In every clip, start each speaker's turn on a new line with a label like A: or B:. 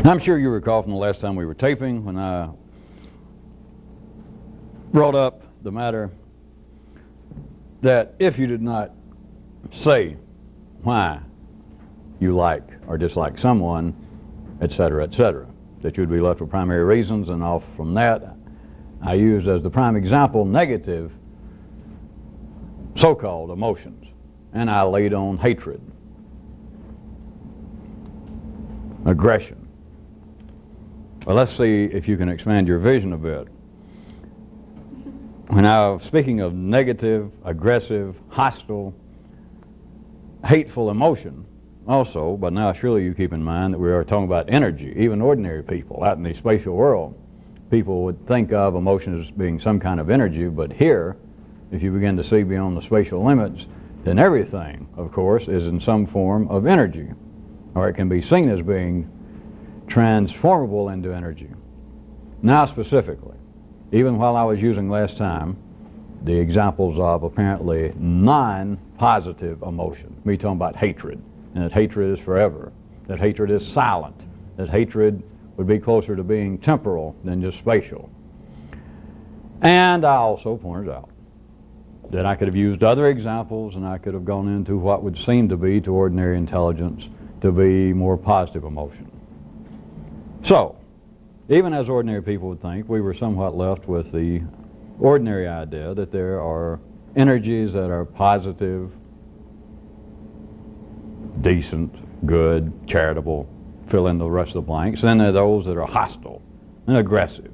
A: I'm sure you recall from the last time we were taping when I brought up the matter that if you did not say why you like or dislike someone, etc., etc., that you'd be left with primary reasons, and off from that I used as the prime example negative so-called emotions, and I laid on hatred, aggression. Well, let's see if you can expand your vision a bit. When I was speaking of negative, aggressive, hostile, hateful emotion, also, but now surely you keep in mind that we are talking about energy. Even ordinary people out in the spatial world, people would think of emotions as being some kind of energy, but here, if you begin to see beyond the spatial limits, then everything, of course, is in some form of energy, or it can be seen as being transformable into energy. Now specifically, even while I was using last time the examples of apparently non-positive emotion, me talking about hatred, and that hatred is forever, that hatred is silent, that hatred would be closer to being temporal than just spatial. And I also pointed out that I could have used other examples, and I could have gone into what would seem to be, to ordinary intelligence, to be more positive emotion. So, even as ordinary people would think, we were somewhat left with the ordinary idea that there are energies that are positive, decent, good, charitable, fill in the rest of the blanks, and then there are those that are hostile and aggressive.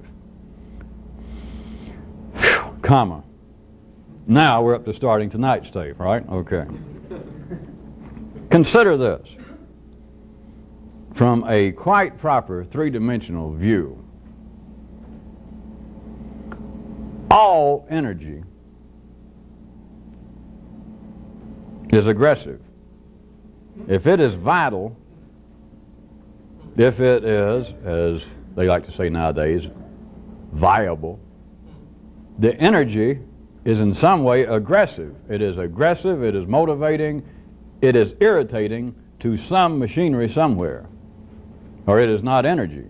A: Whew, comma. Now we're up to starting tonight's tape, right? Okay. Consider this from a quite proper three-dimensional view. All energy is aggressive. If it is vital, if it is, as they like to say nowadays, viable, the energy is in some way aggressive. It is aggressive, it is motivating, it is irritating to some machinery somewhere, or it is not energy.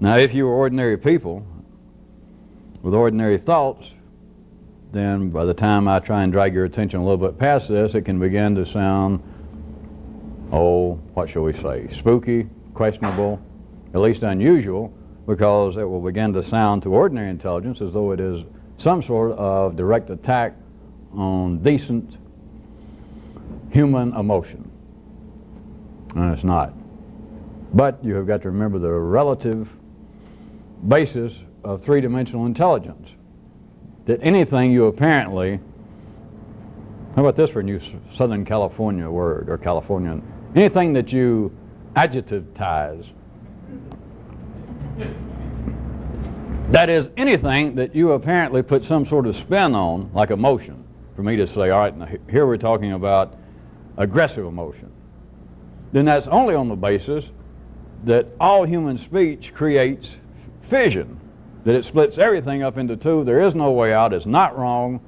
A: Now, if you were ordinary people with ordinary thoughts, then by the time I try and drag your attention a little bit past this, it can begin to sound, oh, what shall we say, spooky, questionable, at least unusual, because it will begin to sound to ordinary intelligence as though it is some sort of direct attack on decent human emotion. And it's not. But you have got to remember the relative basis of three-dimensional intelligence. That anything you apparently, how about this for a new Southern California word, or Californian, anything that you adjectivize, that is, anything that you apparently put some sort of spin on, like emotion, for me to say, all right, now here we're talking about aggressive emotion, then that's only on the basis that all human speech creates fission, that it splits everything up into two. There is no way out. It's not wrong,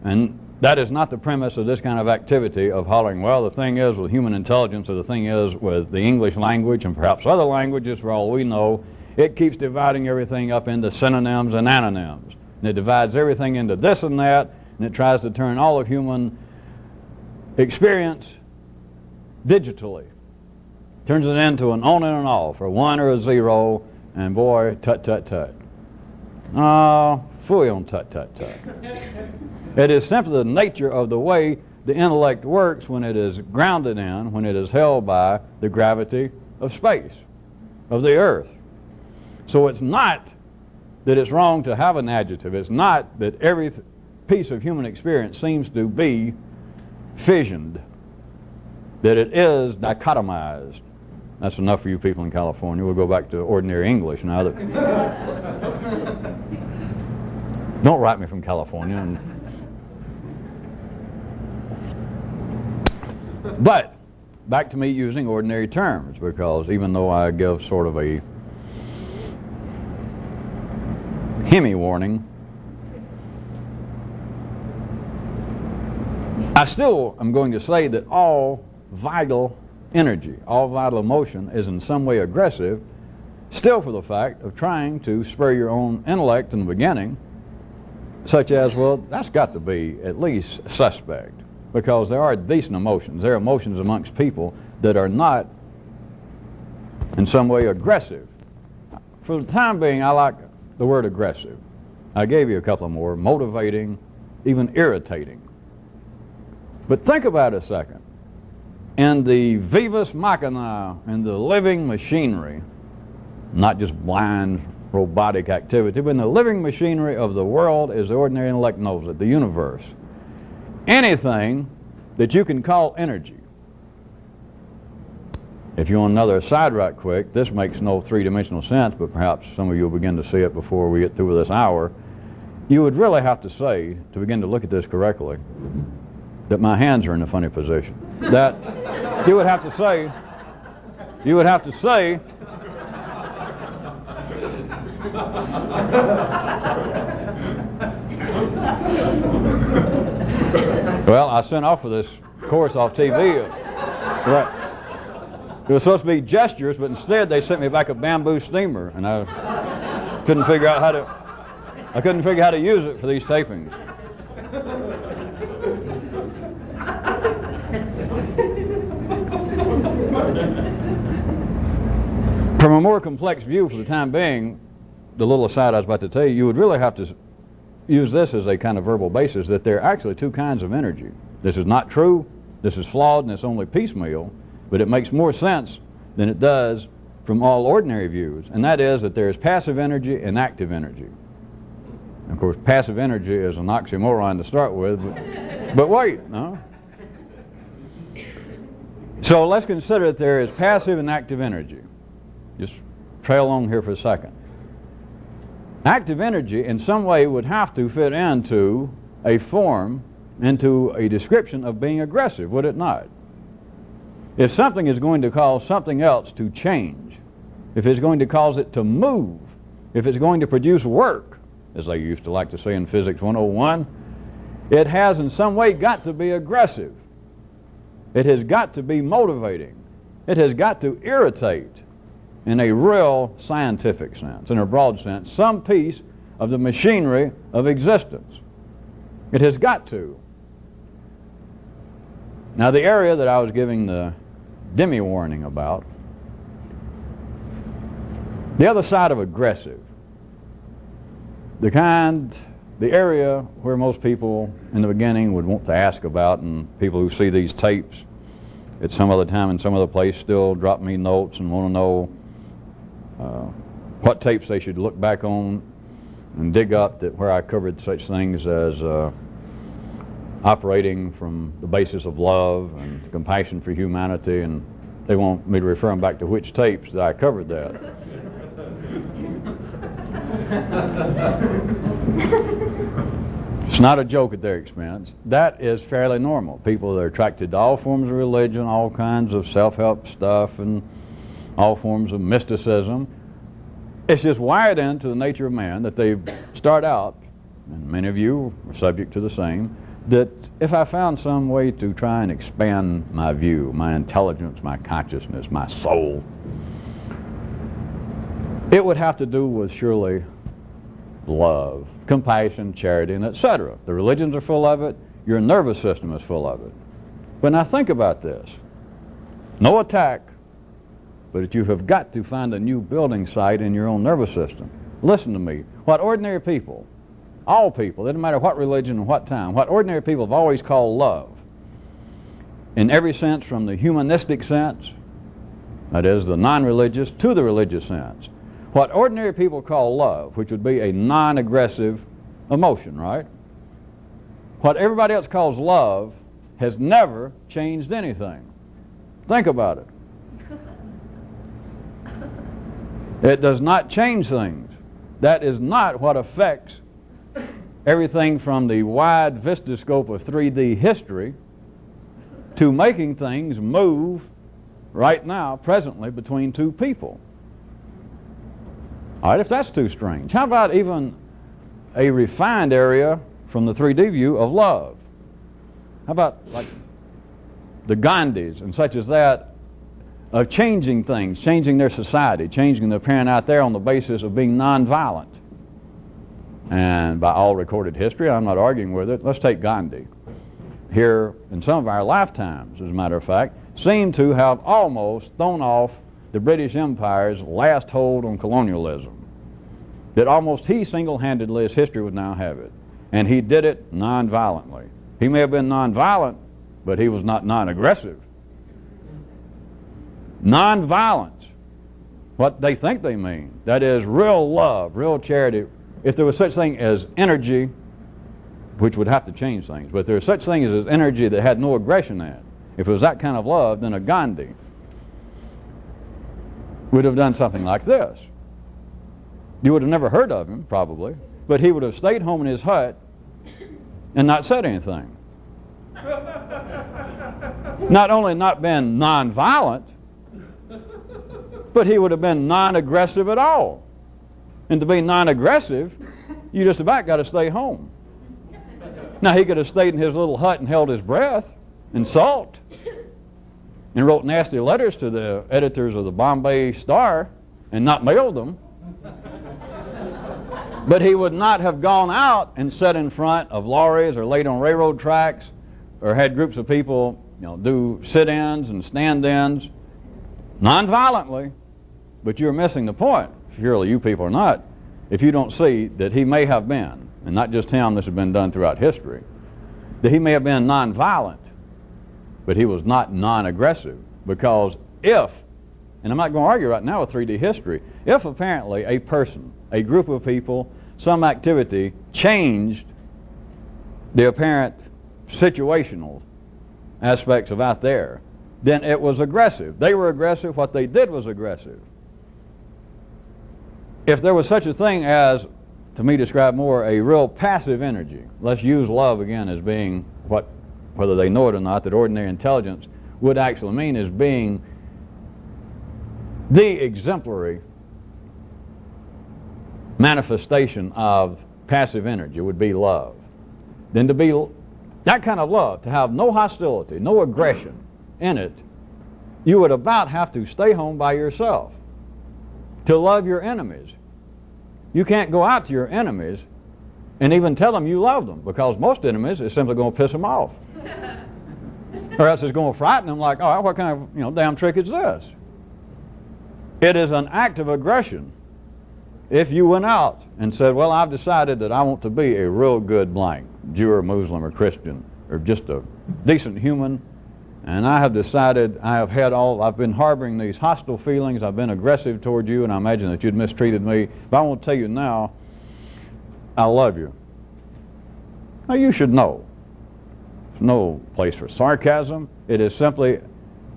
A: and that is not the premise of this kind of activity of hollering, well, the thing is with human intelligence, or the thing is with the English language and perhaps other languages, for all we know, it keeps dividing everything up into synonyms and antonyms. And it divides everything into this and that, and it tries to turn all of human experience digitally. Turns it into an on and an off, or one or a zero, and boy, tut tut tut. Oh, fooey on tut tut tut. It is simply the nature of the way the intellect works when it is grounded in, when it is held by the gravity of space, of the earth. So it's not that it's wrong to have an adjective. It's not that every piece of human experience seems to be fissioned, that it is dichotomized. That's enough for you people in California. We'll go back to ordinary English now. Don't write me from California. But back to me using ordinary terms, because even though I give sort of a Hemi warning, I still am going to say that all vital energy, all vital emotion is in some way aggressive, still for the fact of trying to spur your own intellect in the beginning, such as, well, that's got to be at least suspect, because there are decent emotions. There are emotions amongst people that are not in some way aggressive. For the time being, I like the word aggressive. I gave you a couple more: motivating, even irritating. But think about it a second. In the vivus machina, in the living machinery, not just blind robotic activity, but in the living machinery of the world, as the ordinary intellect knows it, the universe, anything that you can call energy. If you want another aside right quick, this makes no three-dimensional sense, but perhaps some of you will begin to see it before we get through with this hour. You would really have to say, to begin to look at this correctly, that my hands are in a funny position. That you would have to say, well, I sent off for this course off TV. Right. It was supposed to be gestures, but instead they sent me back a bamboo steamer, and I couldn't figure out how to use it for these tapings. From a more complex view, for the time being, the little aside I was about to tell you, you would really have to use this as a kind of verbal basis, that there are actually two kinds of energy. This is not true, this is flawed, and it's only piecemeal, but it makes more sense than it does from all ordinary views, and that is that there is passive energy and active energy. Of course, passive energy is an oxymoron to start with, but wait, no? So let's consider that there is passive and active energy. Just trail along here for a second. Active energy in some way would have to fit into a form, into a description of being aggressive, would it not? If something is going to cause something else to change, if it's going to cause it to move, if it's going to produce work, as they used to like to say in Physics 101, it has in some way got to be aggressive. It has got to be motivating. It has got to irritate, in a real scientific sense, in a broad sense, some piece of the machinery of existence. It has got to. Now, the area that I was giving the demi-warning about, the other side of aggressive, the area where most people in the beginning would want to ask about, and people who see these tapes at some other time in some other place still drop me notes and want to know what tapes they should look back on and dig up, that where I covered such things as operating from the basis of love and compassion for humanity, and they want me to refer them back to which tapes that I covered that. It's not a joke at their expense. That is fairly normal. People that are attracted to all forms of religion, all kinds of self-help stuff, and all forms of mysticism. It's just wired into the nature of man that they start out, and many of you are subject to the same, that if I found some way to try and expand my view, my intelligence, my consciousness, my soul, it would have to do with surely love, compassion, charity, and etc. The religions are full of it. Your nervous system is full of it. But now think about this. No attack, but you have got to find a new building site in your own nervous system. Listen to me. What ordinary people, all people, it doesn't matter what religion and what time, what ordinary people have always called love, in every sense, from the humanistic sense, that is the non-religious, to the religious sense, what ordinary people call love, which would be a non-aggressive emotion, right? What everybody else calls love has never changed anything. Think about it. It does not change things. That is not what affects everything from the wide vistascope of 3D history to making things move right now, presently, between two people. All right, if that's too strange, how about even a refined area from the 3D view of love? How about like the Gandhis and such as that of changing things, changing their society, changing the appearance out there on the basis of being nonviolent. And by all recorded history, I'm not arguing with it. Let's take Gandhi. Here, in some of our lifetimes, as a matter of fact, seemed to have almost thrown off the British Empire's last hold on colonialism. That almost he single-handedly, as history would now have it. And he did it non-violently. He may have been non-violent, but he was not non-aggressive. Non-violence, what they think they mean. That is real love, real charity. If there was such thing as energy, which would have to change things, but if there was such thing as energy that had no aggression in it, if it was that kind of love, then a Gandhi would have done something like this. You would have never heard of him, probably, but he would have stayed home in his hut and not said anything. Not only not been non-violent, but he would have been non-aggressive at all. And to be non-aggressive, you just about got to stay home. Now, he could have stayed in his little hut and held his breath and sulked and wrote nasty letters to the editors of the Bombay Star and not mailed them. But he would not have gone out and sat in front of lorries or laid on railroad tracks or had groups of people, do sit-ins and stand-ins non-violently. But you're missing the point. Surely you people are not. If you don't see that he may have been, and not just him, this has been done throughout history, that he may have been non-violent, but he was not non-aggressive. Because if, and I'm not going to argue right now with 3D history, if apparently a person, a group of people, some activity changed the apparent situational aspects of out there, then it was aggressive. They were aggressive. What they did was aggressive. If there was such a thing as, to me describe more, a real passive energy, let's use love again as being what, whether they know it or not, that ordinary intelligence would actually mean as being the exemplary manifestation of passive energy would be love. Then to be that kind of love, to have no hostility, no aggression in it, you would about have to stay home by yourself. To love your enemies. You can't go out to your enemies and even tell them you love them, because most enemies is simply going to piss them off. Or else it's going to frighten them like, oh, what kind of damn trick is this? It is an act of aggression. If you went out and said, well, I've decided that I want to be a real good blank, Jew or Muslim or Christian, or just a decent human, and I have decided I've been harboring these hostile feelings, I've been aggressive toward you, and I imagine that you'd mistreated me, but I want to tell you now, I love you. Now you should know. There's no place for sarcasm. It is simply,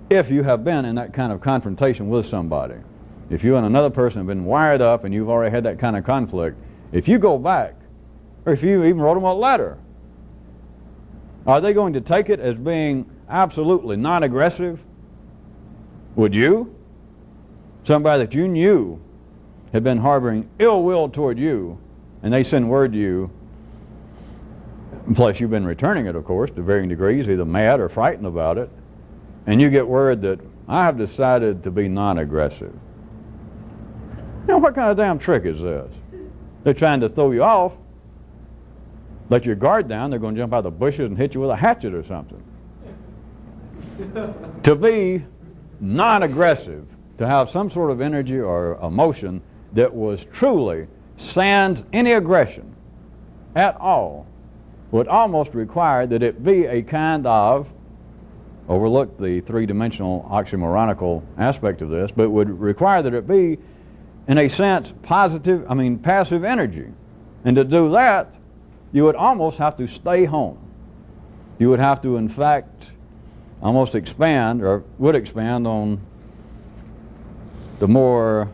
A: if you have been in that kind of confrontation with somebody, if you and another person have been wired up and you've already had that kind of conflict, if you go back, or if you even wrote them a letter, are they going to take it as being absolutely non-aggressive? Would you? Somebody that you knew had been harboring ill will toward you, and they send word to you, plus you've been returning it, of course, to varying degrees, either mad or frightened about it, and you get word that I have decided to be non-aggressive. What kind of damn trick is this? They're trying to throw you off, let your guard down, they're going to jump out of the bushes and hit you with a hatchet or something. To be non-aggressive, to have some sort of energy or emotion that was truly sans any aggression at all, would almost require that it be a kind of, overlook the three-dimensional oxymoronical aspect of this, but would require that it be, in a sense, passive energy. And to do that, you would almost have to stay home. You would have to, in fact, almost expand, or would expand on the more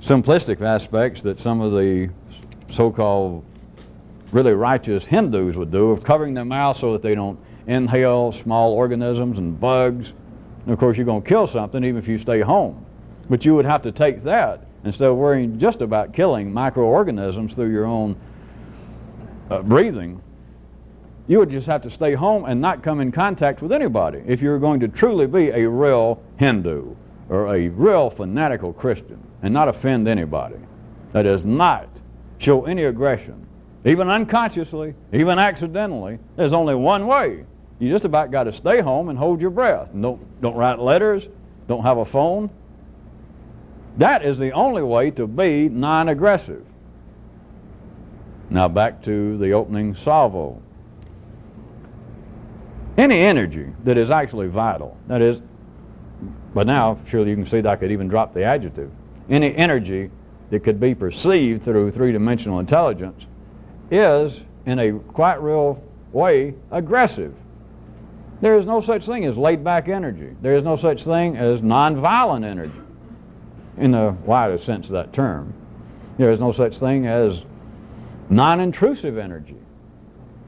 A: simplistic aspects that some of the so-called really righteous Hindus would do, of covering their mouth so that they don't inhale small organisms and bugs. And of course you're going to kill something even if you stay home. But you would have to take that, instead of worrying just about killing microorganisms through your own breathing, you would just have to stay home and not come in contact with anybody if you're going to truly be a real Hindu, or a real fanatical Christian and not offend anybody, that is not show any aggression, even unconsciously, even accidentally, there's only one way. You just about got to stay home and hold your breath. Don't write letters, don't have a phone. That is the only way to be non-aggressive. Now back to the opening salvo. Any energy that is actually vital, that is, but now surely you can see that I could even drop the adjective. Any energy that could be perceived through three-dimensional intelligence is, in a quite real way, aggressive. There is no such thing as laid-back energy. There is no such thing as non-violent energy, in the widest sense of that term. There is no such thing as non-intrusive energy.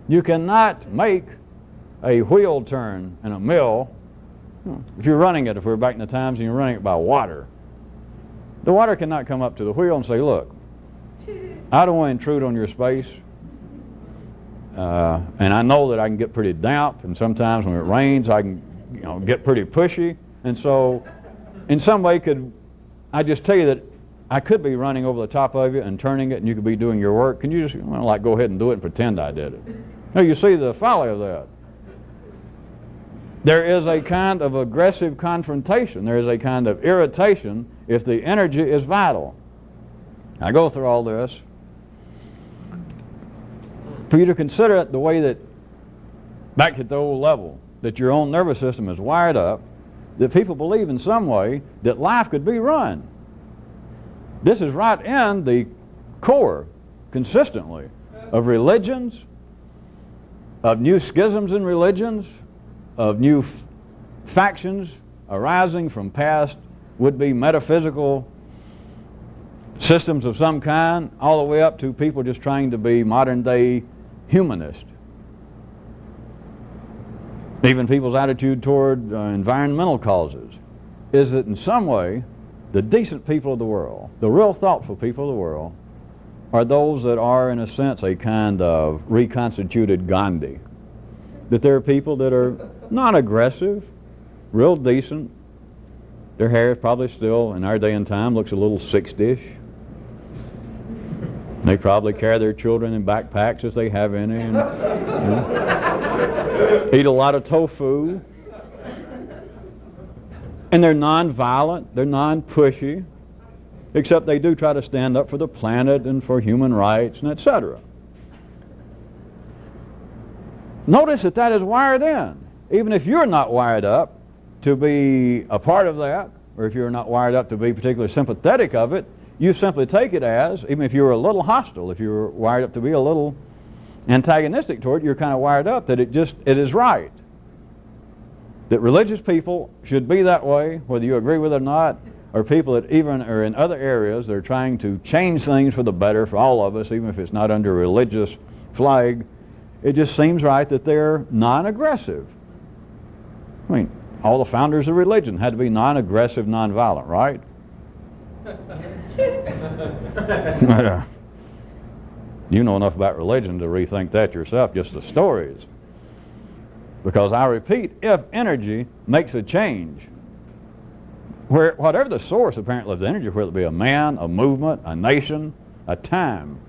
A: You cannot make a wheel turn in a mill. If you're running it, if we're back in the times and you're running it by water, the water cannot come up to the wheel and say, look, I don't want to intrude on your space, and I know that I can get pretty damp, and sometimes when it rains I can get pretty pushy, and so in some way could I just tell you that I could be running over the top of you and turning it, and you could be doing your work. Can you just like go ahead and do it and pretend I did it? Now you see the folly of that. There is a kind of aggressive confrontation. There is a kind of irritation if the energy is vital. I go through all this for you to consider it the way that, back at the old level, that your own nervous system is wired up, that people believe in some way that life could be run. This is right in the core, consistently, of religions, of new schisms in religions, of new factions arising from past would-be metaphysical systems of some kind, all the way up to people just trying to be modern-day humanist. Even people's attitude toward environmental causes is that in some way the decent people of the world, the real thoughtful people of the world, are those that are in a sense a kind of reconstituted Gandhi. That there are people that are non-aggressive, real decent. Their hair is probably still, in our day and time, looks a little 60-ish. They probably carry their children in backpacks if they have any. And, eat a lot of tofu. And they're non-violent, they're non-pushy, except they do try to stand up for the planet and for human rights and etc. Notice that that is wired in. Even if you're not wired up to be a part of that, or if you're not wired up to be particularly sympathetic of it, you simply take it as, even if you're a little hostile, if you're wired up to be a little antagonistic toward it, you're kind of wired up that it is right. That religious people should be that way, whether you agree with it or not, or people that even are in other areas that are trying to change things for the better for all of us, even if it's not under a religious flag. It just seems right that they're non-aggressive. I mean, all the founders of religion had to be non-aggressive, non-violent, right? You know enough about religion to rethink that yourself, just the stories. Because I repeat, if energy makes a change, whatever the source apparently of the energy, whether it be a man, a movement, a nation, a time,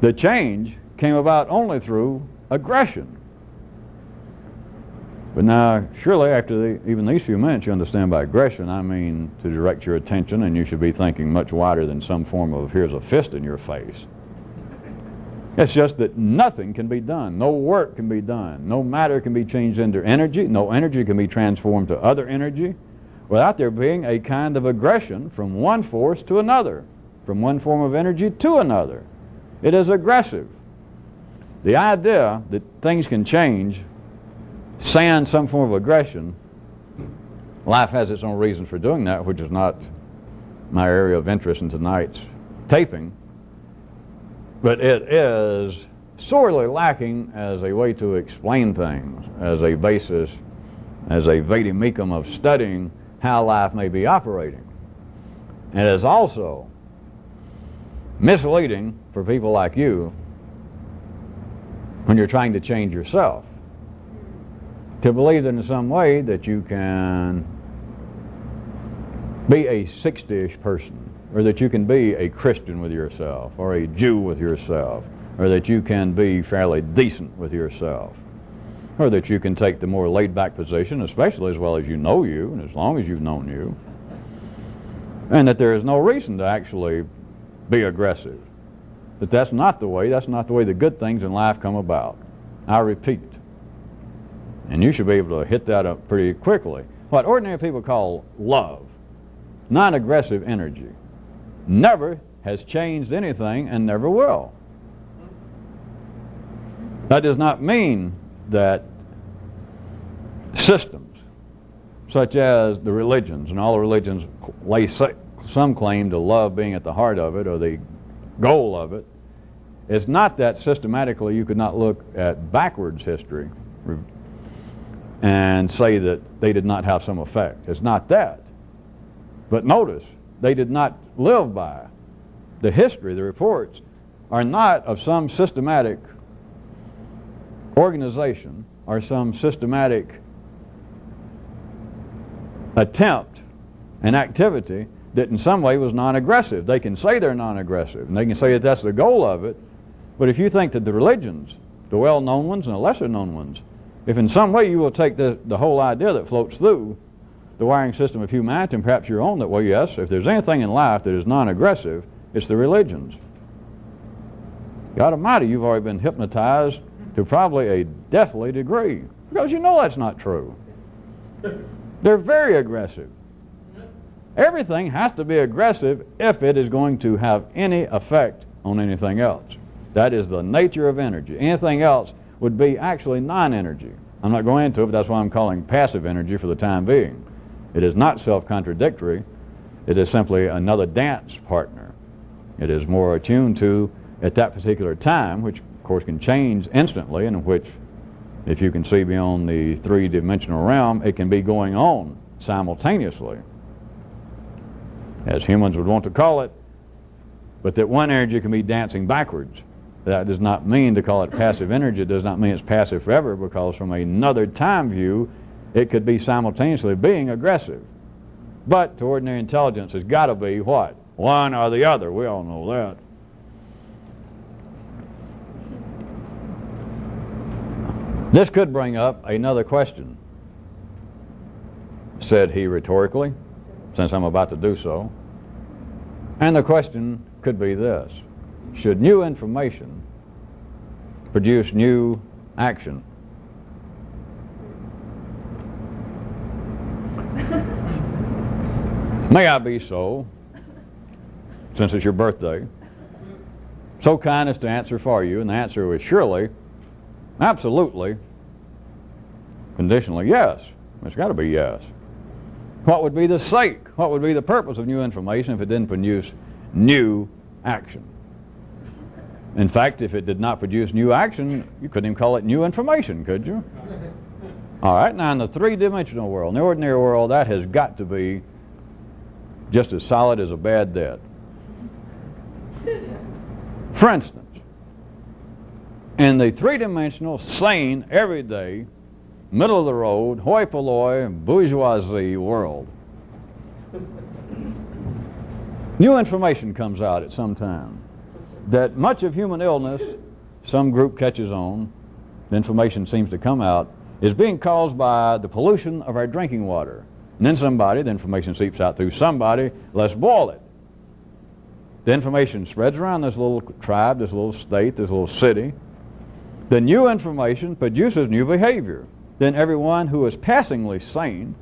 A: the change came about only through aggression. But now, surely after even these few minutes, you understand by aggression, I mean to direct your attention, and you should be thinking much wider than some form of here's a fist in your face. It's just that nothing can be done. No work can be done. No matter can be changed into energy. No energy can be transformed to other energy without there being a kind of aggression from one force to another, from one form of energy to another. It is aggressive. The idea that things can change sans some form of aggression, life has its own reasons for doing that, which is not my area of interest in tonight's taping. But it is sorely lacking as a way to explain things, as a basis, as a vademecum of studying how life may be operating. And it is also misleading for people like you when you're trying to change yourself, to believe that in some way that you can be a 60-ish person, or that you can be a Christian with yourself, or a Jew with yourself, or that you can be fairly decent with yourself, or that you can take the more laid-back position, especially as well as you know you, and as long as you've known you, and that there is no reason to actually be aggressive. That that's not the way the good things in life come about. I repeat. And you should be able to hit that up pretty quickly. What ordinary people call love, non-aggressive energy, never has changed anything and never will. That does not mean that systems, such as the religions, and all the religions lay some claim to love being at the heart of it, or the goal of it. It's not that systematically you could not look at backwards history and say that they did not have some effect. It's not that. But notice, they did not live by. The history, the reports, are not of some systematic organization or some systematic attempt and activity that in some way was non-aggressive. They can say they're non-aggressive, and they can say that that's the goal of it, but if you think that the religions, the well-known ones and the lesser-known ones, if in some way you will take the whole idea that floats through the wiring system of humanity, and perhaps your own, that, well, yes, if there's anything in life that is non-aggressive, it's the religions. God Almighty, you've already been hypnotized to probably a deathly degree, because you know that's not true. They're very aggressive. Everything has to be aggressive if it is going to have any effect on anything else. That is the nature of energy. Anything else would be actually non-energy. I'm not going into it, but that's why I'm calling passive energy for the time being. It is not self-contradictory. It is simply another dance partner. It is more attuned to at that particular time, which of course can change instantly, and in which, if you can see beyond the three-dimensional realm, it can be going on simultaneously, as humans would want to call it, but that one energy can be dancing backwards. That does not mean to call it passive energy. It does not mean it's passive forever, because from another time view, it could be simultaneously being aggressive. But to ordinary intelligence, it's got to be what? One or the other. We all know that. This could bring up another question, said he rhetorically, since I'm about to do so. And the question could be this: should new information produce new action? May I be so, since it's your birthday, so kind as to answer for you? And the answer was surely, absolutely, conditionally, yes. It's got to be yes. What would be the sake? What would be the purpose of new information if it didn't produce new action? In fact, if it did not produce new action, you couldn't even call it new information, could you? All right, now in the three-dimensional world, in the ordinary world, that has got to be just as solid as a bad debt. For instance, in the three-dimensional, sane, everyday, middle-of-the-road, hoi polloi, bourgeoisie world, new information comes out at some time that much of human illness, some group catches on, the information seems to come out, is being caused by the pollution of our drinking water. And then somebody, the information seeps out through somebody, let's boil it. The information spreads around this little tribe, this little state, this little city. The new information produces new behavior. Then everyone who is passingly sane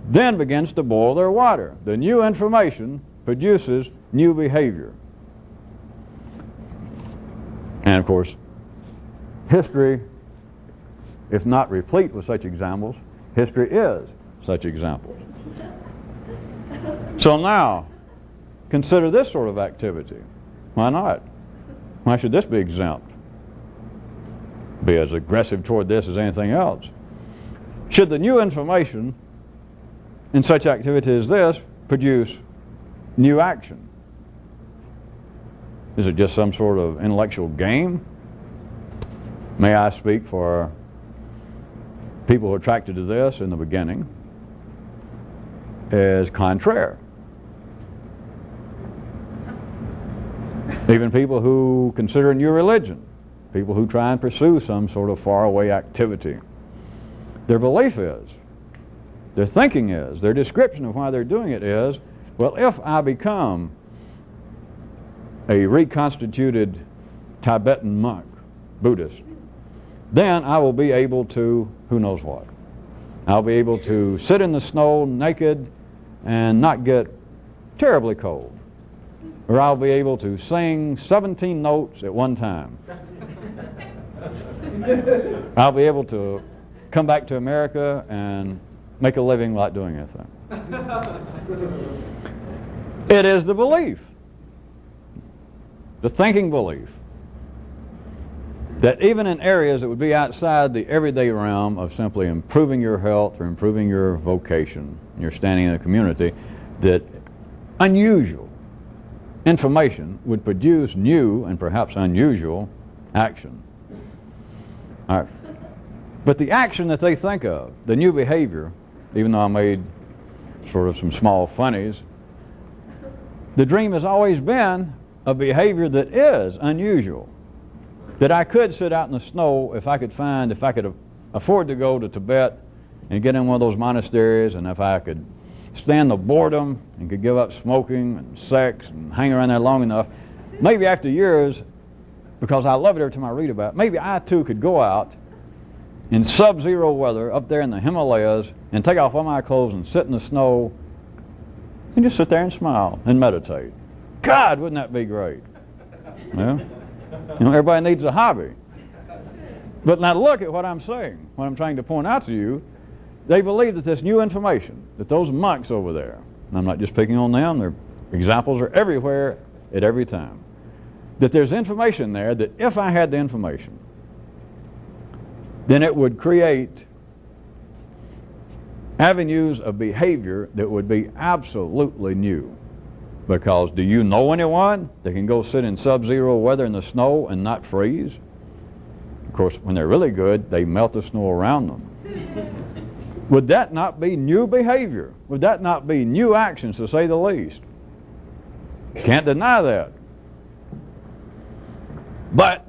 A: then begins to boil their water. The new information produces new behavior. And of course, history, if not replete with such examples, history is such examples. So now, consider this sort of activity. Why not? Why should this be exempt? Be as aggressive toward this as anything else. Should the new information in such activity as this produce new action? Is it just some sort of intellectual game? May I speak for people who are attracted to this in the beginning? is contraire. Even people who consider a new religion, people who try and pursue some sort of faraway activity, their belief is, their thinking is, their description of why they're doing it is, well, if I become a reconstituted Tibetan monk, Buddhist, then I will be able to, who knows what. I'll be able to sit in the snow naked and not get terribly cold. Or I'll be able to sing 17 notes at one time. I'll be able to come back to America and make a living without doing anything. It is the belief, the thinking belief, that even in areas that would be outside the everyday realm of simply improving your health or improving your vocation, your standing in the community, that unusual information would produce new and perhaps unusual action. All right. But the action that they think of, the new behavior, even though I made sort of some small funnies, the dream has always been a behavior that is unusual. That I could sit out in the snow if I could afford to go to Tibet and get in one of those monasteries, and if I could stand the boredom and could give up smoking and sex and hang around there long enough, maybe after years, because I love it every time I read about it, maybe I too could go out in sub-zero weather up there in the Himalayas and take off all my clothes and sit in the snow and just sit there and smile and meditate. God, wouldn't that be great? Yeah? You know, everybody needs a hobby. But now look at what I'm saying, what I'm trying to point out to you. They believe that this new information, that those monks over there, and I'm not just picking on them, their examples are everywhere at every time, that there's information there that if I had the information, then it would create avenues of behavior that would be absolutely new. Because do you know anyone that can go sit in sub-zero weather in the snow and not freeze? Of course, when they're really good, they melt the snow around them. Would that not be new behavior? Would that not be new actions, to say the least? Can't deny that. But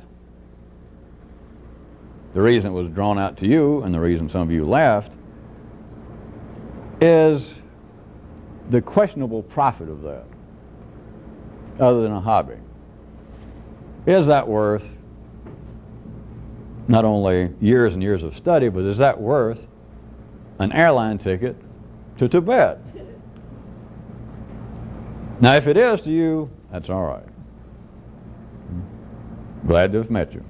A: the reason it was drawn out to you, and the reason some of you laughed, is the questionable profit of that, other than a hobby. Is that worth not only years and years of study, but is that worth an airline ticket to Tibet? Now, if it is to you, that's all right. Glad to have met you,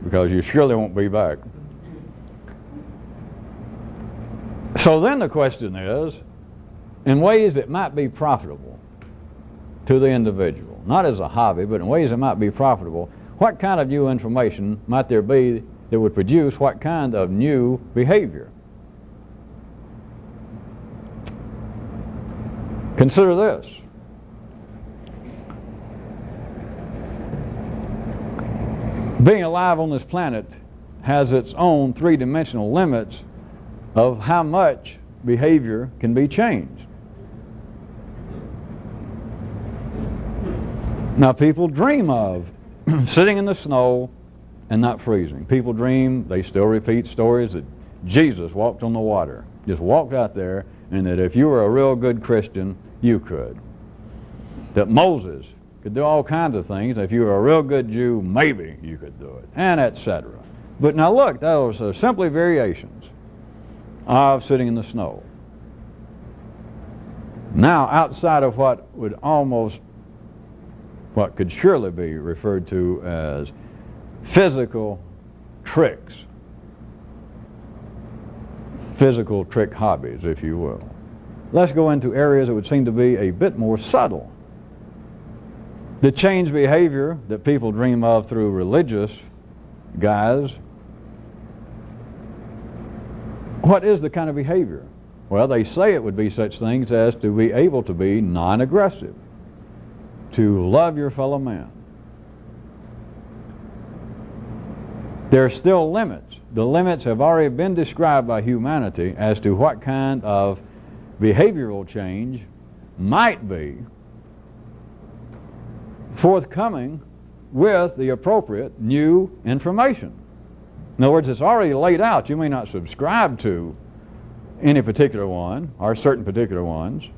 A: because you surely won't be back. So then the question is, in ways that might be profitable to the individual, not as a hobby, but in ways that might be profitable, what kind of new information might there be that would produce what kind of new behavior? Consider this. Being alive on this planet has its own three-dimensional limits of how much behavior can be changed. Now, people dream of sitting in the snow and not freezing. People dream, they still repeat stories that Jesus walked on the water, just walked out there, and that if you were a real good Christian, you could. That Moses could do all kinds of things. If you were a real good Jew, maybe you could do it, and etc. But now look, those are simply variations of sitting in the snow. Now, outside of what could surely be referred to as physical tricks, physical trick hobbies, if you will, let's go into areas that would seem to be a bit more subtle. The change behavior that people dream of through religious guise. What is the kind of behavior? Well, they say it would be such things as to be able to be non-aggressive, to love your fellow man. There are still limits. The limits have already been described by humanity as to what kind of behavioral change might be forthcoming with the appropriate new information. In other words, it's already laid out. You may not subscribe to any particular one or certain particular ones.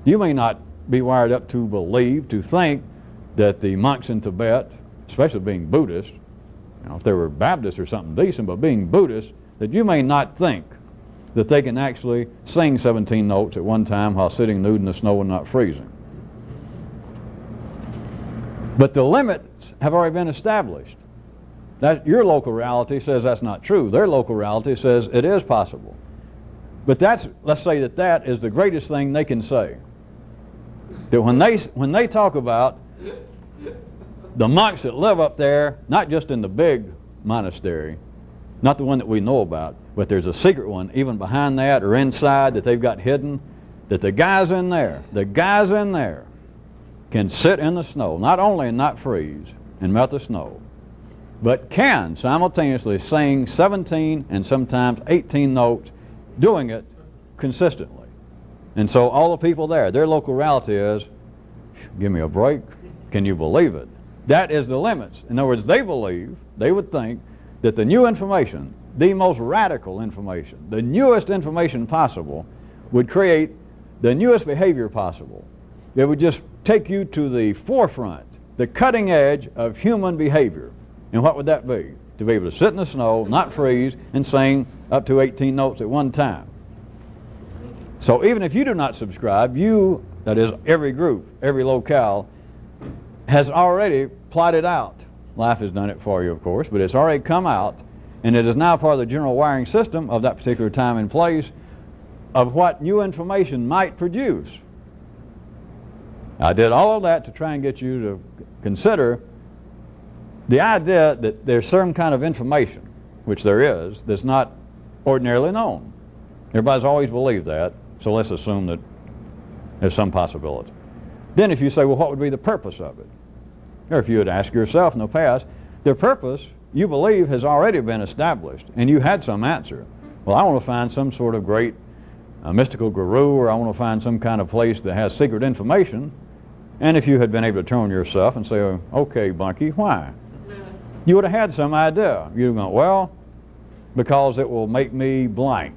A: You may not be wired up to believe, to think that the monks in Tibet, especially being Buddhist, you know, if they were Baptist or something decent, but being Buddhist, that you may not think that they can actually sing 17 notes at one time while sitting nude in the snow and not freezing. But the limits have already been established. That your local reality says that's not true. Their local reality says it is possible. But that's, let's say that that is the greatest thing they can say. That when they talk about the monks that live up there, not just in the big monastery, not the one that we know about, but there's a secret one even behind that or inside that they've got hidden, that the guys in there can sit in the snow, not only and not freeze and melt the snow, but can simultaneously sing 17 and sometimes 18 notes, doing it consistently. And so all the people there, their local reality is, give me a break, can you believe it? That is the limits. In other words, they believe, they would think, that the new information, the most radical information, the newest information possible, would create the newest behavior possible. It would just take you to the forefront, the cutting edge of human behavior. And what would that be? To be able to sit in the snow, not freeze, and sing up to 18 notes at one time. So even if you do not subscribe, you, that is every group, every locale, has already plotted out. Life has done it for you, of course, but it's already come out, and it is now part of the general wiring system of that particular time and place of what new information might produce. I did all of that to try and get you to consider the idea that there's some kind of information, which there is, that's not ordinarily known. Everybody's always believed that, so let's assume that there's some possibility. Then if you say, well, what would be the purpose of it? Or if you would ask yourself in the past, the purpose, you believe, has already been established, and you had some answer. Well, I want to find some sort of great mystical guru, or I want to find some kind of place that has secret information. And if you had been able to turn on yourself and say, okay, Bunky, why? You would have had some idea. You'd have gone, well, because it will make me blank.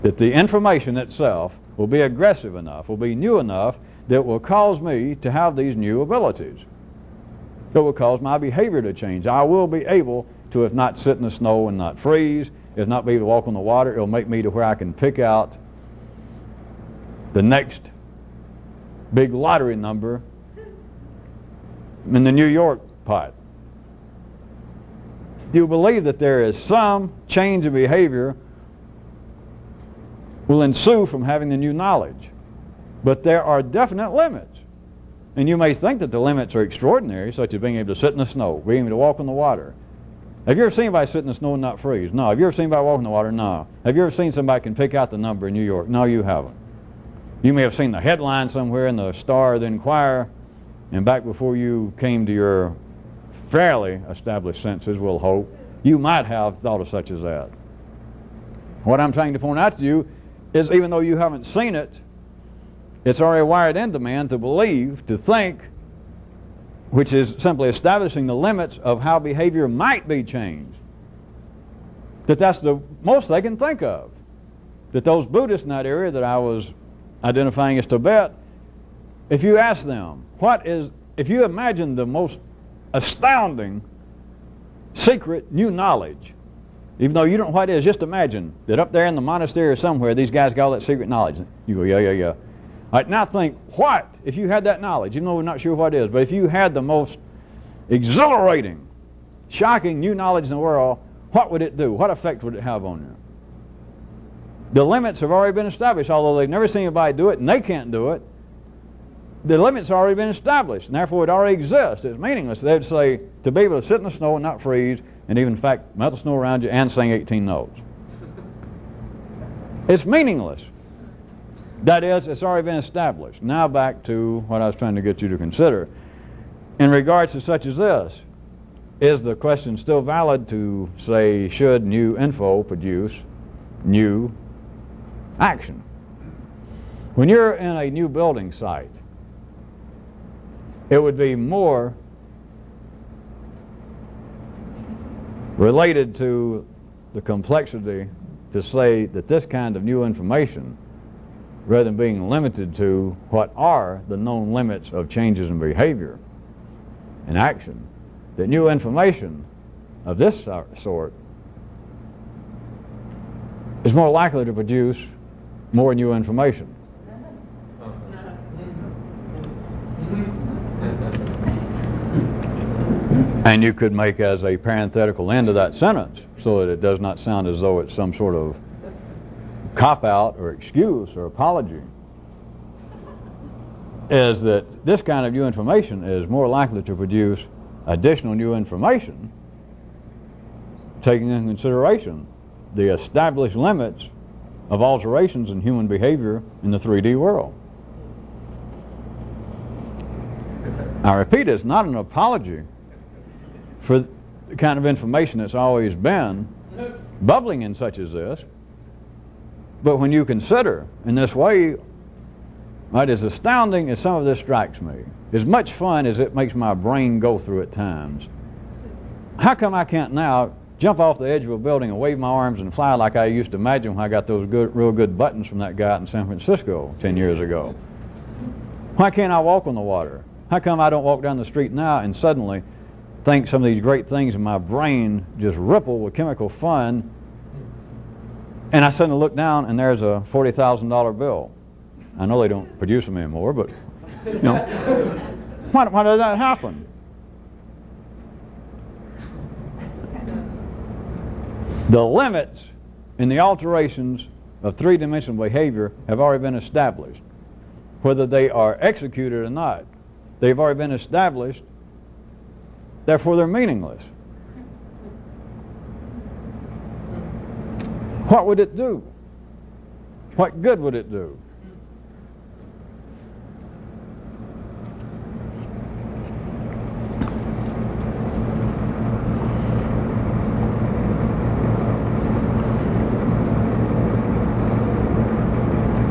A: That the information itself will be aggressive enough, will be new enough, that will cause me to have these new abilities. That will cause my behavior to change. I will be able to, if not sit in the snow and not freeze, if not be able to walk on the water, it'll make me to where I can pick out the next big lottery number in the New York pot. You believe that there is some change of behavior will ensue from having the new knowledge. But there are definite limits. And you may think that the limits are extraordinary, such as being able to sit in the snow, being able to walk on the water. Have you ever seen anybody sit in the snow and not freeze? No. Have you ever seen anybody walk on the water? No. Have you ever seen somebody can pick out the number in New York? No, you haven't. You may have seen the headline somewhere in the Star or the Enquirer, and back before you came to your fairly established senses, we'll hope, you might have thought of such as that. What I'm trying to point out to you is, even though you haven't seen it, it's already wired into man to believe, to think, which is simply establishing the limits of how behavior might be changed. That that's the most they can think of. That those Buddhists in that area that I was identifying as Tibet, if you ask them, if you imagine the most astounding, secret, new knowledge, even though you don't know what it is, just imagine that up there in the monastery or somewhere, these guys got all that secret knowledge. You go, yeah. All right, now think, what if you had that knowledge, even though we're not sure what it is, but if you had the most exhilarating, shocking new knowledge in the world, what would it do? What effect would it have on you? The limits have already been established, although they've never seen anybody do it and they can't do it. The limits have already been established, and therefore it already exists. It's meaningless. They'd say to be able to sit in the snow and not freeze, and even in fact melt the snow around you and sing 18 notes. It's meaningless. That is, it's already been established. Now back to what I was trying to get you to consider. In regards to such as this, is the question still valid to say, should new info produce new action? When you're in a new building site, it would be more related to the complexity to say that this kind of new information, rather than being limited to what are the known limits of changes in behavior and action, that new information of this sort is more likely to produce more new information. And you could make as a parenthetical end of that sentence, so that it does not sound as though it's some sort of cop-out or excuse or apology, is that this kind of new information is more likely to produce additional new information, taking into consideration the established limits of alterations in human behavior in the 3D world. I repeat, it's not an apology for the kind of information that's always been bubbling in such as this. But when you consider in this way, right, as astounding as some of this strikes me, as much fun as it makes my brain go through at times, how come I can't now jump off the edge of a building and wave my arms and fly like I used to imagine when I got those real good buttons from that guy out in San Francisco 10 years ago? Why can't I walk on the water? How come I don't walk down the street now and suddenly think some of these great things in my brain just ripple with chemical fun, and I suddenly look down and there's a $40,000 bill? I know they don't produce them anymore, but you know, why does that happen? The limits in the alterations of three-dimensional behavior have already been established. Whether they are executed or not, they've already been established. Therefore, they're meaningless. What would it do? What good would it do?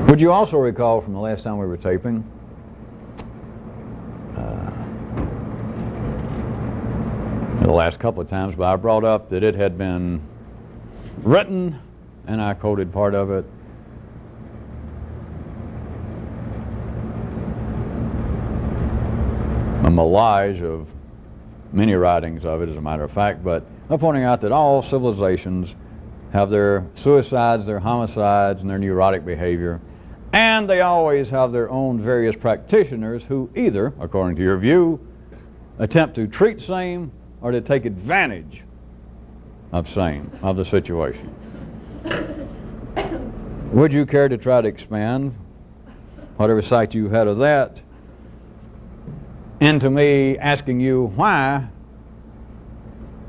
A: Would you also recall from the last time we were taping, the last couple of times, but I brought up that it had been written, and I quoted part of it, a melange of many writings of it, as a matter of fact, but I'm pointing out that all civilizations have their suicides, their homicides, and their neurotic behavior, and they always have their own various practitioners who either, according to your view, attempt to treat same or to take advantage of same, of the situation. Would you care to try to expand whatever sight you had of that into me asking you, why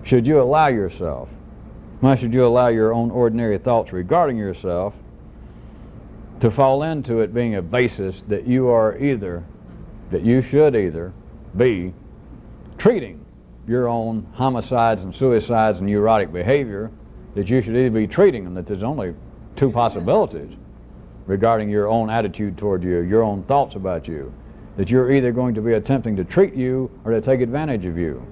A: should you allow yourself, why should you allow your own ordinary thoughts regarding yourself to fall into it being a basis that you are either, that you should either be treating your own homicides and suicides and neurotic behavior, that you should either be treating them, that there's only two possibilities regarding your own attitude toward you, your own thoughts about you, that you're either going to be attempting to treat you or to take advantage of you,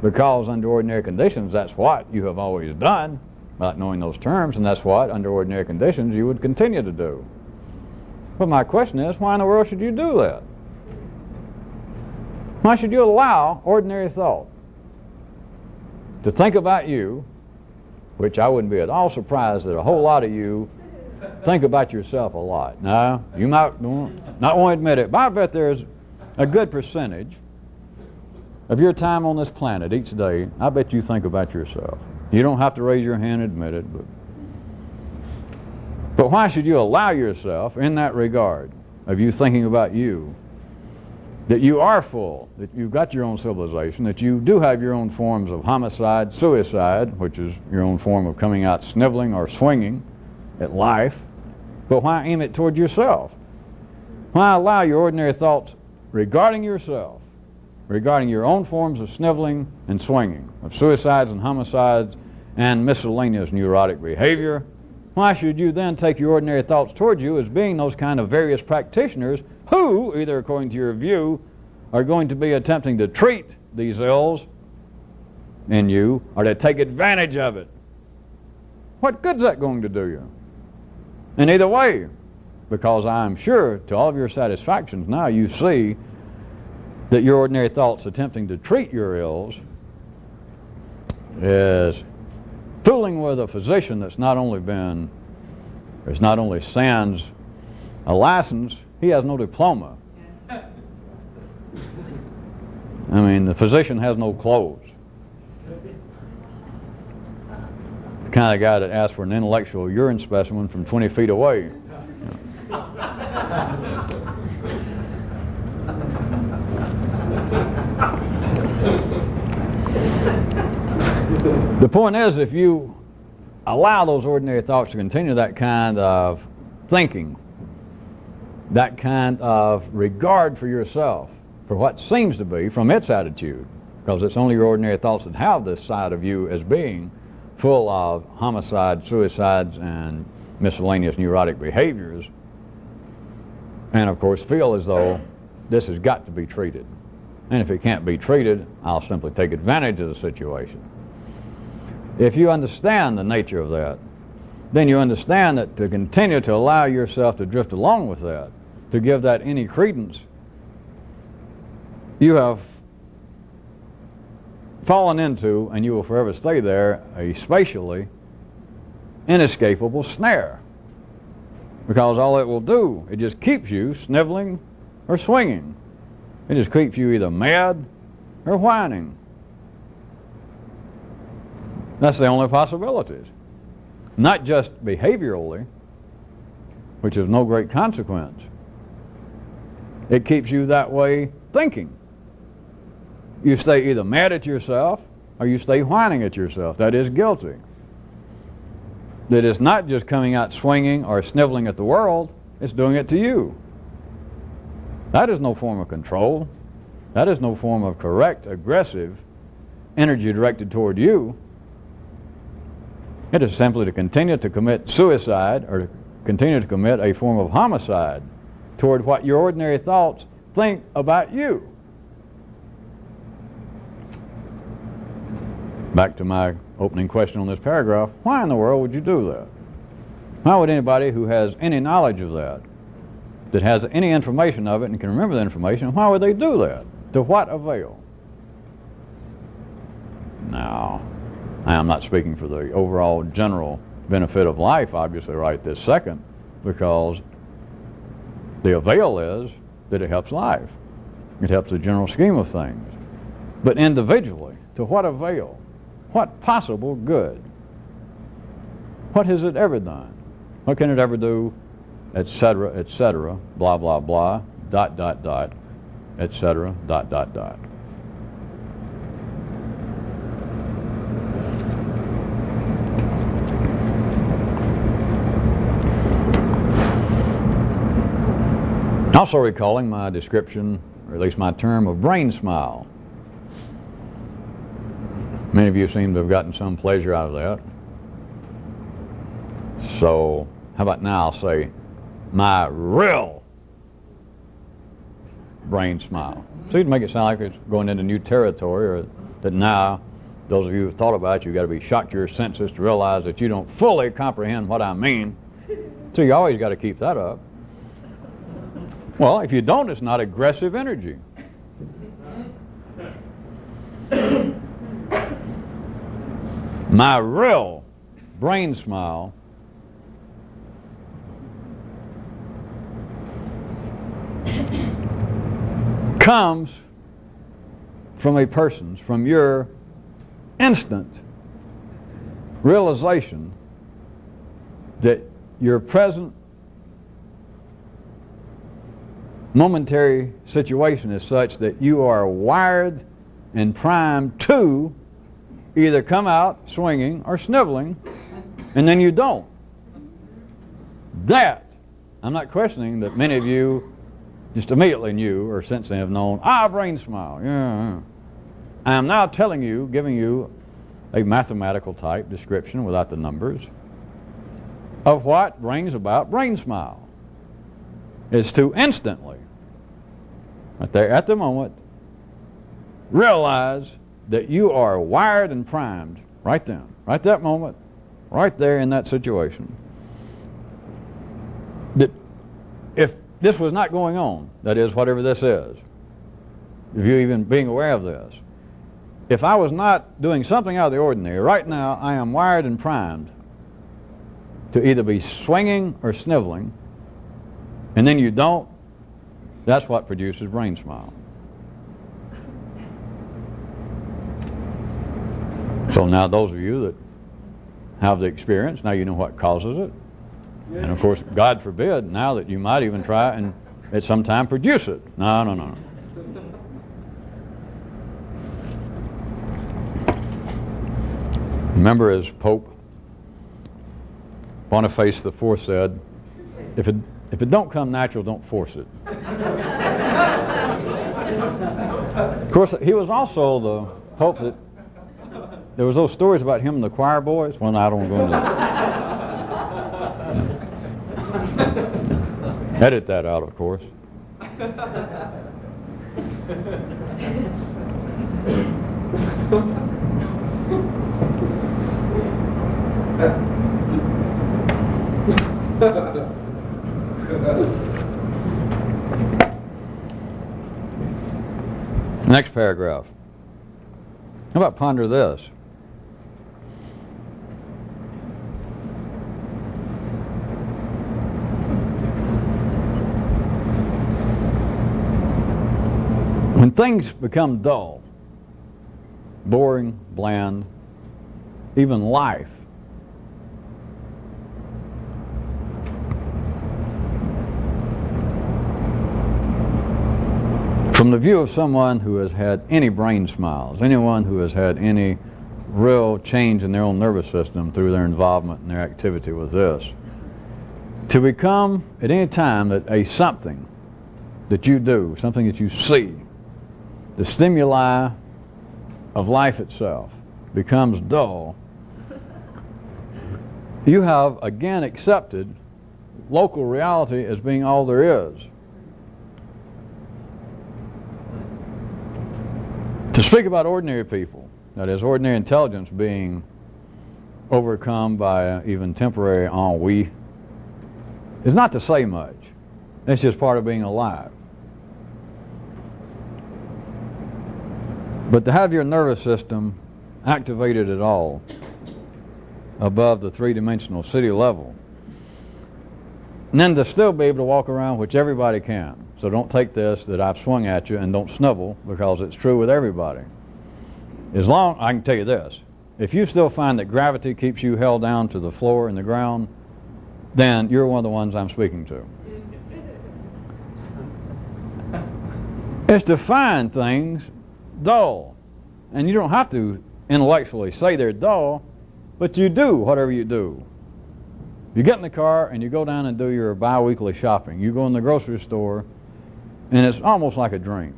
A: because under ordinary conditions that's what you have always done, not knowing those terms, and that's what under ordinary conditions you would continue to do. But my question is, why in the world should you do that? Why should you allow ordinary thought to think about you, which I wouldn't be at all surprised that a whole lot of you think about yourself a lot. Now, you might not want to admit it, but I bet there's a good percentage of your time on this planet each day, I bet you think about yourself. You don't have to raise your hand and admit it, but why should you allow yourself in that regard of you thinking about you, that you are full, that you've got your own civilization, that you do have your own forms of homicide, suicide, which is your own form of coming out sniveling or swinging at life, but why aim it toward yourself? Why allow your ordinary thoughts regarding yourself, regarding your own forms of sniveling and swinging, of suicides and homicides and miscellaneous neurotic behavior, why should you then take your ordinary thoughts towards you as being those kind of various practitioners who, either according to your view, are going to be attempting to treat these ills in you, or to take advantage of it? What good's that going to do you? In either way, because I'm sure to all of your satisfactions now you see that your ordinary thoughts attempting to treat your ills is fooling with a physician that's not only sans a license, he has no diploma. I mean, the physician has no clothes. The kind of guy that asks for an intellectual urine specimen from 20 feet away. The point is, if you allow those ordinary thoughts to continue that kind of thinking, that kind of regard for yourself, for what seems to be from its attitude, because it's only your ordinary thoughts that have this side of you as being full of homicides, suicides, and miscellaneous neurotic behaviors, and of course feel as though this has got to be treated. And if it can't be treated, I'll simply take advantage of the situation. If you understand the nature of that, then you understand that to continue to allow yourself to drift along with that, to give that any credence, you have fallen into, and you will forever stay there, a spatially inescapable snare. Because all it will do, it just keeps you sniveling or swinging. It just keeps you either mad or whining. That's the only possibilities. Not just behaviorally, which is no great consequence. It keeps you that way thinking. You stay either mad at yourself or you stay whining at yourself. That is guilty. That it's not just coming out swinging or sniveling at the world, it's doing it to you. That is no form of control. That is no form of correct, aggressive energy directed toward you. It is simply to continue to commit suicide or to continue to commit a form of homicide toward what your ordinary thoughts think about you. Back to my opening question on this paragraph, why in the world would you do that? Why would anybody who has any knowledge of that, that has any information of it and can remember the information, why would they do that? To what avail? Now, I am not speaking for the overall general benefit of life, obviously, right this second, because the avail is that it helps life. It helps the general scheme of things. But individually, to what avail? What possible good? What has it ever done? What can it ever do? Etc., blah, blah, blah, ... etc., ... Also recalling my description, or at least my term, of brain smile. Many of you seem to have gotten some pleasure out of that. So, how about now I'll say, my real brain smile. See, to make it sound like it's going into new territory, or that now, those of you who've thought about it, you've got to be shocked to your senses to realize that you don't fully comprehend what I mean. So you always got to keep that up. Well, if you don't, it's not aggressive energy. My real brain smile comes from a person's, from your instant realization that your present momentary situation is such that you are wired and primed to either come out swinging or sniveling, and then you don't. That, I'm not questioning that many of you just immediately knew or since they have known, brain smile, yeah. I am now telling you, giving you a mathematical type description without the numbers, of what brings about brain smile. Is to instantly, right there at the moment, realize that you are wired and primed right then, right that moment, right there in that situation. That if this was not going on, that is, whatever this is, if you even being aware of this, if I was not doing something out of the ordinary, right now I am wired and primed to either be swinging or sniveling, and then you don't, that's what produces brain smile. So now those of you that have the experience, now you know what causes it. And of course, God forbid, now that you might even try and at some time produce it. No, no, no. Remember, as Pope Boniface IV said, if it don't come natural, don't force it. Of course, he was also the Pope that there was those stories about him and the choir boys. Well, I don't go into that. Edit that out, of course. Next paragraph. How about ponder this? When things become dull, boring, bland, even life, from the view of someone who has had any brain smiles, anyone who has had any real change in their own nervous system through their involvement in their activity with this, to become at any time that a something that you do, something that you see, the stimuli of life itself becomes dull, you have again accepted local reality as being all there is. To speak about ordinary people, that is, ordinary intelligence being overcome by even temporary ennui, is not to say much. It's just part of being alive. But to have your nervous system activated at all above the three-dimensional city level, and then to still be able to walk around, which everybody can. So don't take this that I've swung at you and don't snivel, because it's true with everybody. As long, I can tell you this, if you still find that gravity keeps you held down to the floor and the ground, then you're one of the ones I'm speaking to. It's to find things dull. And you don't have to intellectually say they're dull, but you do whatever you do. You get in the car and you go down and do your bi-weekly shopping. You go in the grocery store and it's almost like a dream.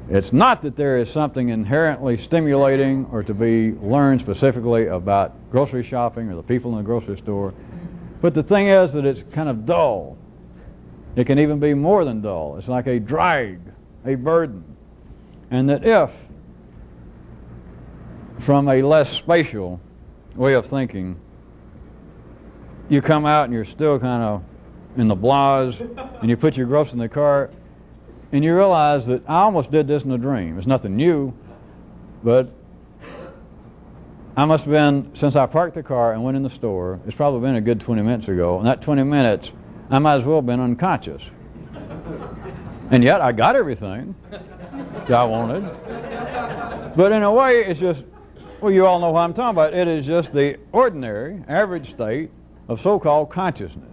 A: It's not that there is something inherently stimulating or to be learned specifically about grocery shopping or the people in the grocery store, but the thing is that it's kind of dull. It can even be more than dull. It's like a drag, a burden. And that if, from a less spatial way of thinking, you come out and you're still kind of in the blahs, and you put your groceries in the cart, and you realize that I almost did this in a dream. It's nothing new, but I must have been, since I parked the car and went in the store, it's probably been a good 20 minutes ago, and that 20 minutes, I might as well have been unconscious. And yet, I got everything that I wanted. But in a way, it's just, well, you all know what I'm talking about. It is just the ordinary, average state of so-called consciousness.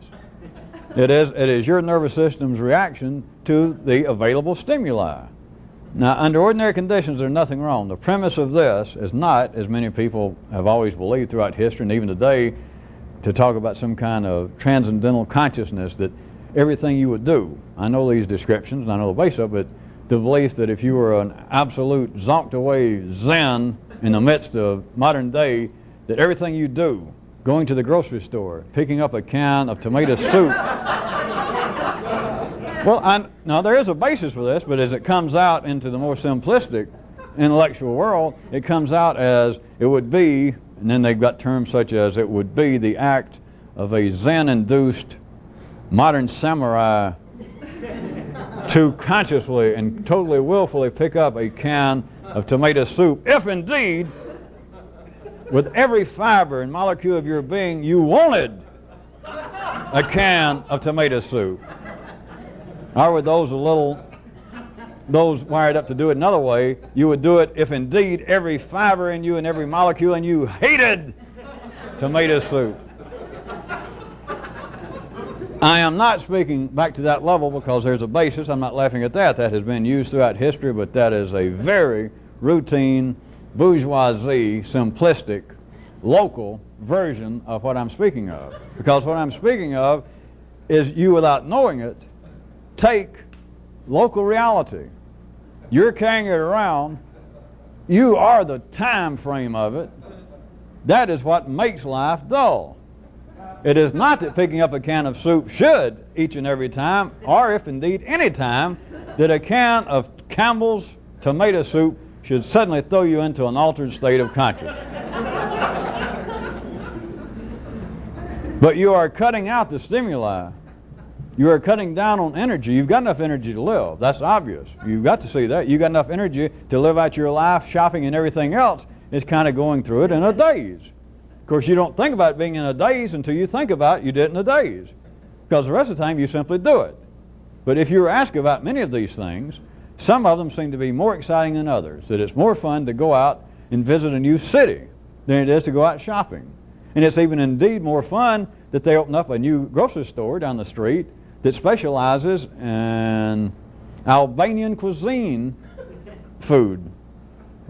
A: It is your nervous system's reaction to the available stimuli. Now, under ordinary conditions, there's nothing wrong. The premise of this is not, as many people have always believed throughout history and even today, to talk about some kind of transcendental consciousness that everything you would do. I know these descriptions, and I know the base of it, the belief that if you were an absolute zonked away Zen in the midst of modern day, that everything you do going to the grocery store, picking up a can of tomato soup. Well, now there is a basis for this, but as it comes out into the more simplistic intellectual world, it comes out as it would be, and then they've got terms such as it would be the act of a Zen-induced modern samurai to consciously and totally willfully pick up a can of tomato soup, if indeed, with every fiber and molecule of your being, you wanted a can of tomato soup. Or with those wired up to do it another way, you would do it if indeed every fiber in you and every molecule in you hated tomato soup. I am not speaking back to that level because there's a basis. I'm not laughing at that. That has been used throughout history, but that is a very routine, bourgeoisie, simplistic, local version of what I'm speaking of. Because what I'm speaking of is you, without knowing it, take local reality. You're carrying it around. You are the time frame of it. That is what makes life dull. It is not that picking up a can of soup should, each and every time, or if indeed any time, that a can of Campbell's tomato soup should suddenly throw you into an altered state of consciousness. But you are cutting out the stimuli. You are cutting down on energy. You've got enough energy to live. That's obvious. You've got to see that. You've got enough energy to live out your life. Shopping and everything else is kind of going through it in a daze. Of course, you don't think about being in a daze until you think about you did it in a daze. Because the rest of the time you simply do it. But if you were asked about many of these things, some of them seem to be more exciting than others. That it's more fun to go out and visit a new city than it is to go out shopping. And it's even indeed more fun that they open up a new grocery store down the street that specializes in Albanian cuisine food,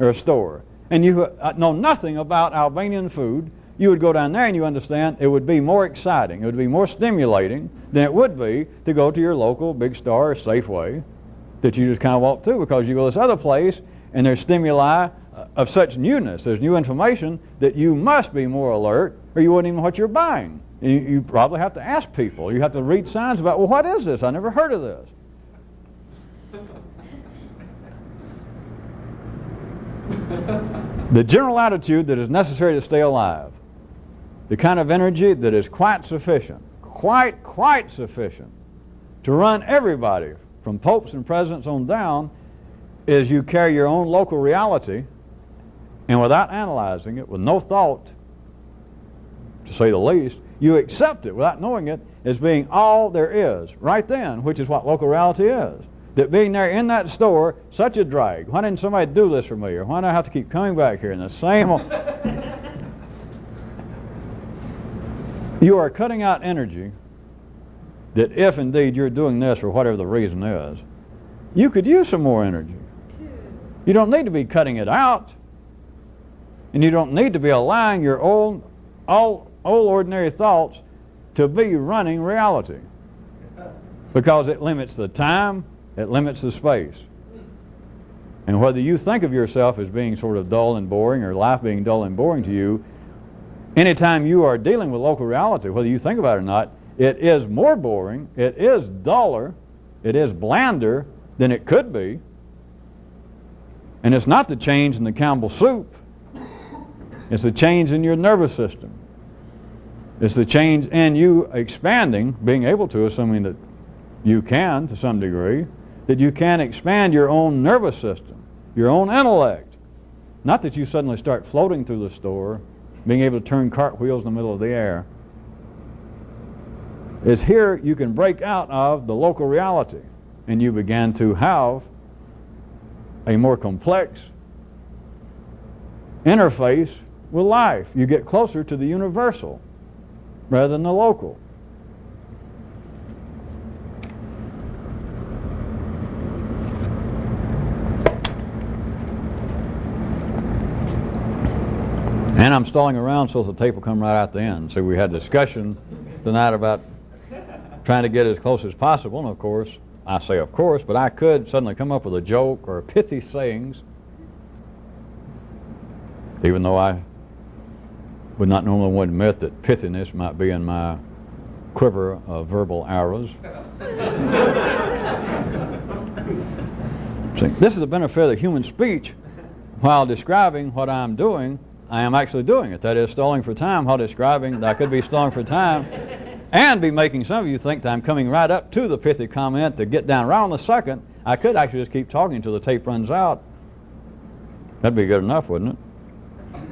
A: or a store. And you know nothing about Albanian food. You would go down there and you understand it would be more exciting, it would be more stimulating than it would be to go to your local Big Star or Safeway that you just kind of walk through, because you go to this other place and there's stimuli of such newness, there's new information that you must be more alert or you wouldn't even know what you're buying. You probably have to ask people. You have to read signs about, well, what is this? I never heard of this. The general attitude that is necessary to stay alive, the kind of energy that is quite sufficient, quite sufficient to run everybody from popes and presidents on down, is you carry your own local reality, and without analyzing it, with no thought, to say the least, you accept it without knowing it as being all there is right then, which is what local reality is. That being there in that store, such a drag. Why didn't somebody do this for me? Or why do I have to keep coming back here in the same old... You are cutting out energy that if indeed you're doing this for whatever the reason is, you could use some more energy. You don't need to be cutting it out. And you don't need to be allowing your old ordinary thoughts to be running reality. Because it limits the time, it limits the space. And whether you think of yourself as being sort of dull and boring, or life being dull and boring to you, anytime you are dealing with local reality, whether you think about it or not, it is more boring, it is duller, it is blander than it could be. And it's not the change in the Campbell soup. It's the change in your nervous system. It's the change in you expanding, being able to, assuming that you can to some degree, that you can expand your own nervous system, your own intellect. Not that you suddenly start floating through the store, being able to turn cartwheels in the middle of the air. It's here you can break out of the local reality and you begin to have a more complex interface with life. You get closer to the universal rather than the local. And I'm stalling around so the tape will come right out the end. So we had discussion tonight about trying to get as close as possible. And of course, I say of course, but I could suddenly come up with a joke or pithy sayings, even though I would not normally want to admit that pithiness might be in my quiver of verbal arrows. See, this is the benefit of human speech. While describing what I'm doing, I am actually doing it. That is, stalling for time while describing that I could be stalling for time and be making some of you think that I'm coming right up to the pithy comment to get down right on the second. I could actually just keep talking until the tape runs out. That'd be good enough, wouldn't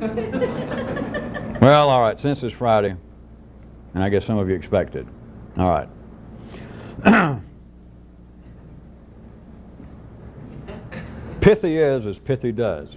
A: it? Well, all right, since it's Friday, and I guess some of you expected. All right. Pithy is as pithy does.